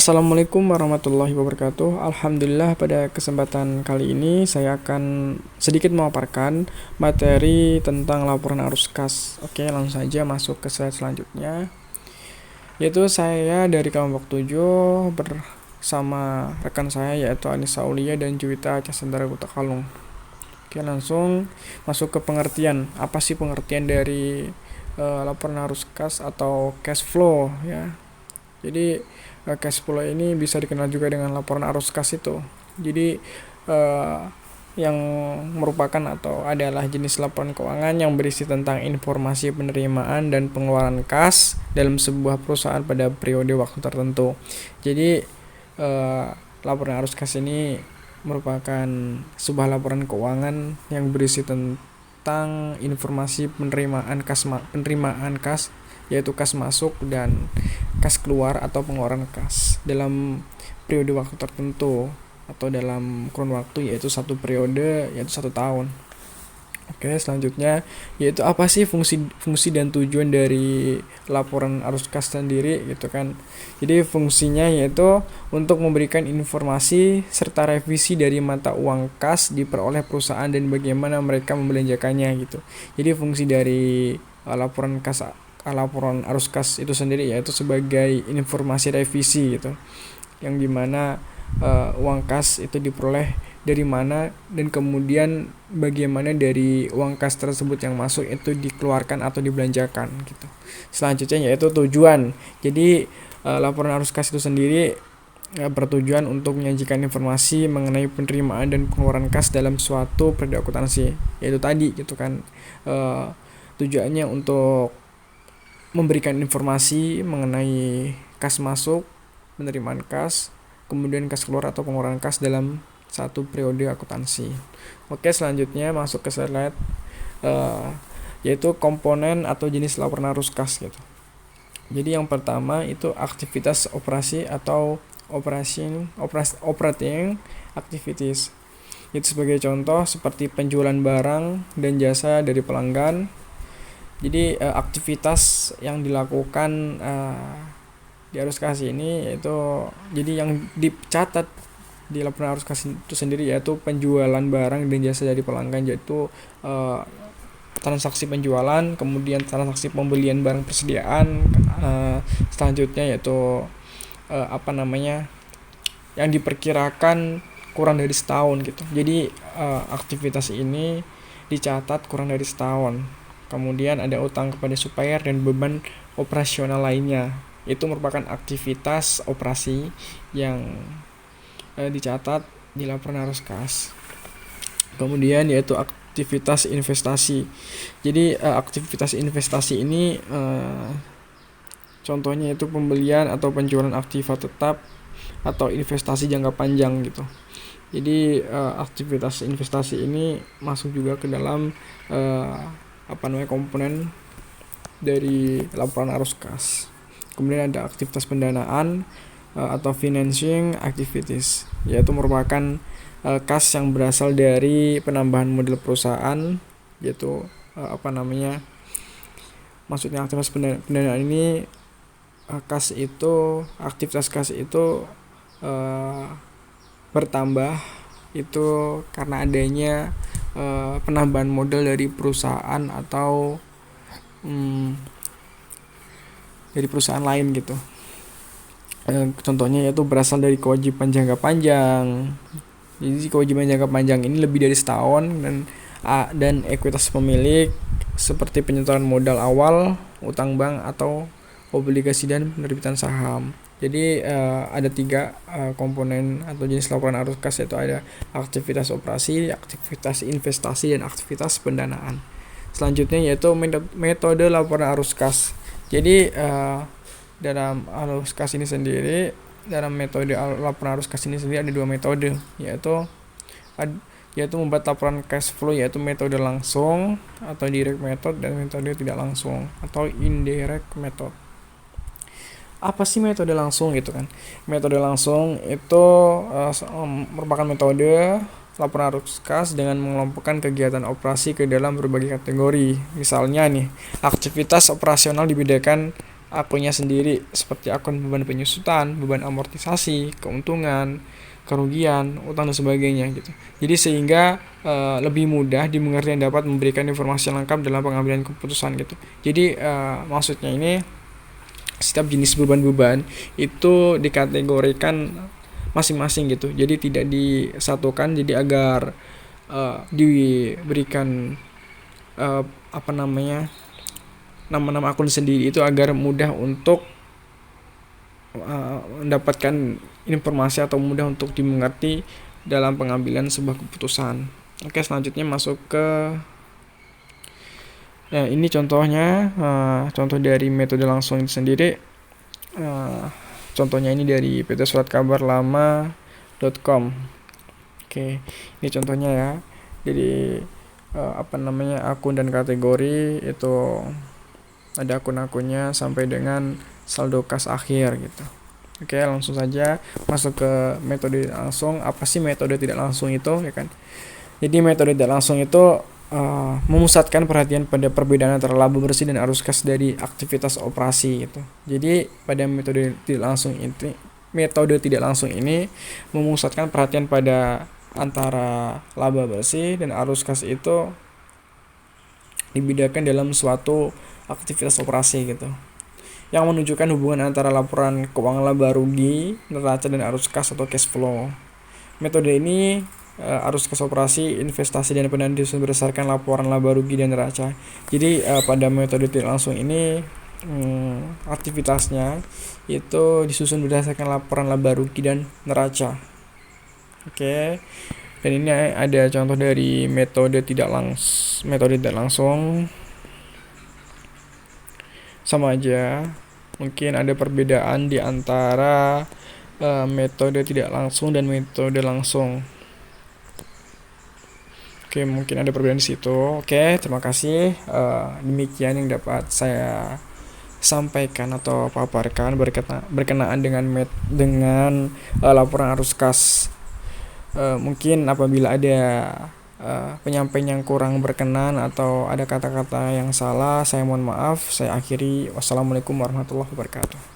Assalamualaikum warahmatullahi wabarakatuh. Alhamdulillah, pada kesempatan kali ini saya akan sedikit memaparkan materi tentang laporan arus kas. Oke, langsung saja masuk ke slide selanjutnya. Yaitu saya dari kelompok 7 bersama rekan saya yaitu Anissa Aulia dan Juwita Casandra Gutakalung. Oke, langsung masuk ke pengertian. Apa sih pengertian dari laporan arus kas atau cash flow ya? Jadi cash flow ini bisa dikenal juga dengan laporan arus kas itu. Jadi yang merupakan atau adalah jenis laporan keuangan yang berisi tentang informasi penerimaan dan pengeluaran kas dalam sebuah perusahaan pada periode waktu tertentu. Jadi laporan arus kas ini merupakan sebuah laporan keuangan yang berisi tentang informasi penerimaan kas yaitu kas masuk dan kas keluar atau pengeluaran kas dalam periode waktu tertentu atau dalam kurun waktu yaitu satu periode yaitu 1 tahun. Oke, selanjutnya yaitu apa sih fungsi dan tujuan dari laporan arus kas sendiri gitu kan. Jadi fungsinya yaitu untuk memberikan informasi serta revisi dari mata uang kas diperoleh perusahaan dan bagaimana mereka membelanjakannya gitu. Jadi fungsi dari laporan arus kas itu sendiri yaitu sebagai informasi revisi gitu, yang dimana uang kas itu diperoleh dari mana dan kemudian bagaimana dari uang kas tersebut yang masuk itu dikeluarkan atau dibelanjakan gitu. Selanjutnya yaitu tujuan. Jadi laporan arus kas itu sendiri bertujuan untuk menyajikan informasi mengenai penerimaan dan pengeluaran kas dalam suatu periode akuntansi, yaitu tadi gitu kan. Tujuannya untuk memberikan informasi mengenai kas masuk, penerimaan kas, kemudian kas keluar atau pengeluaran kas dalam satu periode akuntansi. Oke, selanjutnya masuk ke slide yaitu komponen atau jenis laporan arus kas gitu. Jadi yang pertama itu aktivitas operasi atau operating activities. Itu sebagai contoh seperti penjualan barang dan jasa dari pelanggan. Jadi aktivitas yang dilakukan di arus kas ini yaitu jadi yang dicatat di laporan arus kas itu sendiri yaitu penjualan barang dan jasa dari pelanggan, yaitu transaksi penjualan, kemudian transaksi pembelian barang persediaan, selanjutnya yaitu yang diperkirakan kurang dari setahun gitu. Jadi aktivitas ini dicatat kurang dari setahun. Kemudian ada utang kepada supplier dan beban operasional lainnya. Itu merupakan aktivitas operasi yang dicatat di laporan arus kas. Kemudian yaitu aktivitas investasi. Jadi aktivitas investasi ini contohnya yaitu pembelian atau penjualan aktiva tetap atau investasi jangka panjang gitu. Jadi aktivitas investasi ini masuk juga ke dalam komponen dari laporan arus kas. Kemudian ada aktivitas pendanaan atau financing activities, yaitu merupakan kas yang berasal dari penambahan modal perusahaan, yaitu maksudnya aktivitas pendanaan ini aktivitas kas itu bertambah itu karena adanya penambahan modal dari perusahaan atau dari perusahaan lain gitu. Contohnya yaitu berasal dari kewajiban jangka panjang. Jadi kewajiban jangka panjang ini lebih dari setahun dan ekuitas pemilik seperti penyetoran modal awal, utang bank atau obligasi dan penerbitan saham. Jadi ada 3 komponen atau jenis laporan arus kas, yaitu ada aktivitas operasi, aktivitas investasi, dan aktivitas pendanaan. Selanjutnya yaitu metode laporan arus kas. Jadi dalam arus kas ini sendiri, dalam metode laporan arus kas ini sendiri ada 2 metode, yaitu membuat laporan cash flow, yaitu metode langsung atau direct method, dan metode tidak langsung atau indirect method. Apa sih metode langsung gitu kan? Metode langsung itu merupakan metode laporan arus kas dengan mengelompokkan kegiatan operasi ke dalam berbagai kategori. Misalnya nih, aktivitas operasional dibedakan akunnya sendiri seperti akun beban penyusutan, beban amortisasi, keuntungan, kerugian, utang dan sebagainya gitu. Jadi sehingga lebih mudah dimengerti dan dapat memberikan informasi yang lengkap dalam pengambilan keputusan gitu. Jadi maksudnya ini setiap jenis beban-beban itu dikategorikan masing-masing gitu. Jadi tidak disatukan, jadi agar diberikan apa namanya, nama-nama akun sendiri itu agar mudah untuk mendapatkan informasi atau mudah untuk dimengerti dalam pengambilan sebuah keputusan. Oke, selanjutnya masuk ke ini contohnya, contoh dari metode langsung itu sendiri. Contohnya ini dari PT Surat Kabar Lama.com. Oke, ini contohnya ya. Jadi akun dan kategori itu ada akun-akunnya sampai dengan saldo kas akhir gitu. Oke, langsung saja masuk ke metode langsung. Apa sih metode tidak langsung itu, ya kan? Jadi metode tidak langsung itu memusatkan perhatian pada perbedaan antara laba bersih dan arus kas dari aktivitas operasi gitu. Jadi pada metode tidak langsung ini memusatkan perhatian pada antara laba bersih dan arus kas itu dibedakan dalam suatu aktivitas operasi gitu, yang menunjukkan hubungan antara laporan keuangan laba rugi, neraca dan arus kas atau cash flow. Metode ini arus kas operasi, investasi dan pendanaan disusun berdasarkan laporan laba rugi dan neraca. Jadi pada metode tidak langsung ini aktivitasnya itu disusun berdasarkan laporan laba rugi dan neraca. Oke. Dan ini ada contoh dari metode tidak langsung. Sama aja. Mungkin ada perbedaan di antara metode tidak langsung dan metode langsung. Oke, mungkin ada perbedaan di situ. Oke, terima kasih. Demikian yang dapat saya sampaikan atau paparkan berkenaan dengan laporan arus kas. Mungkin apabila ada penyampaian yang kurang berkenan atau ada kata-kata yang salah, saya mohon maaf. Saya akhiri. Wassalamualaikum warahmatullahi wabarakatuh.